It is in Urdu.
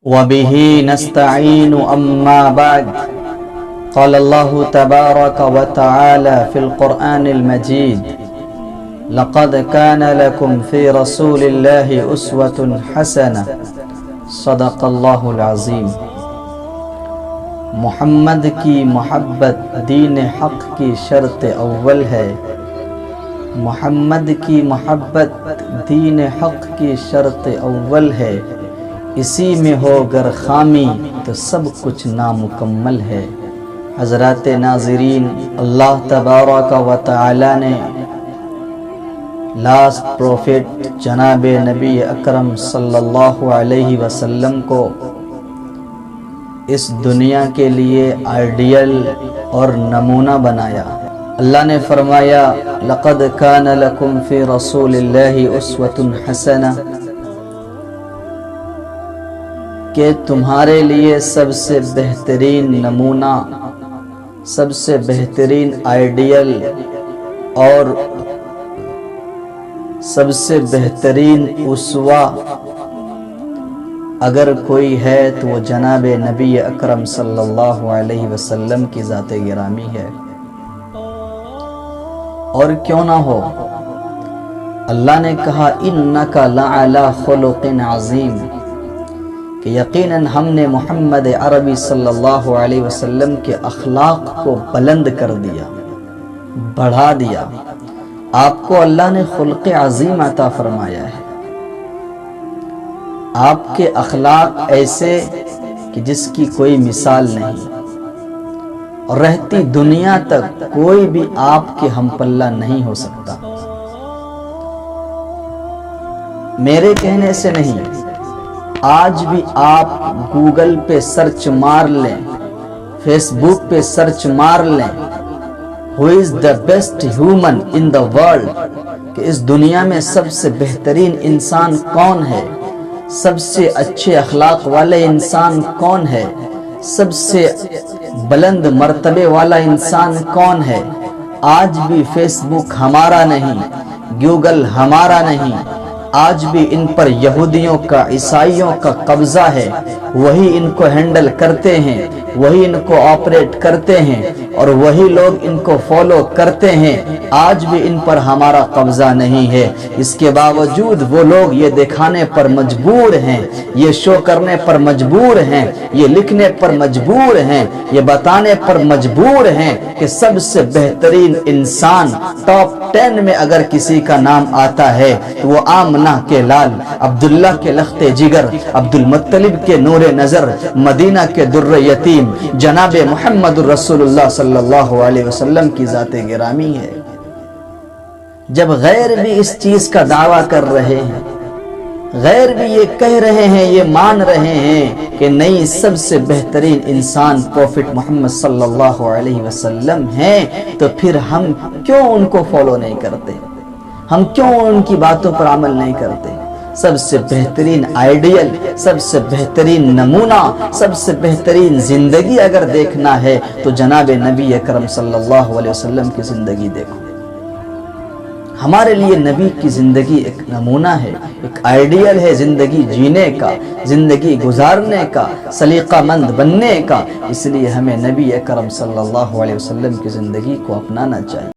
وبه نستعين أما بعد قال الله تبارك وتعالى في القرآن المجيد لقد كان لكم في رسول الله أسوة حسنة صدق الله العظیم۔ محمد کی محبت دین حق کی شرط اول ہے۔ محمد کی محبت دین حق کی شرط اول ہے، اسی میں ہو گر خامی تو سب کچھ نامکمل ہے۔ حضرات ناظرین، اللہ تبارک و تعالی نے لاسٹ پروفٹ جناب نبی اکرم صلی اللہ علیہ وسلم کو اس دنیا کے لیے آئیڈیل اور نمونہ بنایا۔ اللہ نے فرمایا لقد کان لکم فی رسول اللہ اسوۃ حسنہ، کہ تمہارے لیے سب سے بہترین نمونہ، سب سے بہترین آئیڈیل اور سب سے بہترین اسوہ اگر کوئی ہے تو وہ جناب نبی اکرم صلی اللہ علیہ وسلم کی ذات گرامی ہے۔ اور کیوں نہ ہو، اللہ نے کہا انک لعلی خلق عظیم، کہ یقیناً ہم نے محمد عربی صلی اللہ علیہ وسلم کے اخلاق کو بلند کر دیا، بڑھا دیا۔ آپ کو اللہ نے خلق عظیم عطا فرمایا ہے۔ آپ کے اخلاق ایسے کہ جس کی کوئی مثال نہیں، اور رہتی دنیا تک کوئی بھی آپ کے ہم پلہ نہیں ہو سکتا۔ میرے کہنے سے نہیں، آج بھی آپ گوگل پہ سرچ مار لیں، فیس بک پہ سرچ مار لیں who is the best human in the world، کہ اس دنیا میں سب سے بہترین انسان کون ہے، سب سے اچھے اخلاق والے انسان کون ہے، سب سے بلند مرتبے والا انسان کون ہے۔ آج بھی فیس بک ہمارا نہیں، گوگل ہمارا نہیں، آج بھی ان پر یہودیوں کا، عیسائیوں کا قبضہ ہے۔ وہی ان کو ہینڈل کرتے ہیں، وہی ان کو آپریٹ کرتے ہیں، اور وہی لوگ ان کو فالو کرتے ہیں۔ آج بھی ان پر ہمارا قبضہ نہیں ہے۔ اس کے باوجود وہ لوگ یہ دکھانے پر مجبور ہیں، یہ شو کرنے پر مجبور ہیں، یہ لکھنے پر مجبور ہیں، یہ بتانے پر مجبور ہیں کہ سب سے بہترین انسان ٹاپ 10 میں اگر کسی کا نام آتا ہے تو وہ آمنہ کے لال، عبداللہ کے لخت جگر، عبد المطلب کے نور نظر، مدینہ کے در یتیم، جناب محمد رسول اللہ صلی اللہ علیہ وسلم کی ذات گرامی ہے۔ جب غیر بھی اس چیز کا دعویٰ کر رہے ہیں، غیر بھی یہ کہہ رہے ہیں، یہ مان رہے ہیں کہ نہیں، سب سے بہترین انسان پروفٹ محمد صلی اللہ علیہ وسلم ہیں، تو پھر ہم کیوں ان کو فالو نہیں کرتے؟ ہم کیوں ان کی باتوں پر عمل نہیں کرتے؟ سب سے بہترین آئیڈیل، سب سے بہترین نمونہ، سب سے بہترین زندگی اگر دیکھنا ہے تو جناب نبی اکرم صلی اللہ علیہ وسلم کی زندگی دیکھو۔ ہمارے لیے نبی کی زندگی ایک نمونہ ہے، ایک آئیڈیل ہے زندگی جینے کا، زندگی گزارنے کا، سلیقہ مند بننے کا۔ اس لیے ہمیں نبی اکرم صلی اللہ علیہ وسلم کی زندگی کو اپنانا چاہیے۔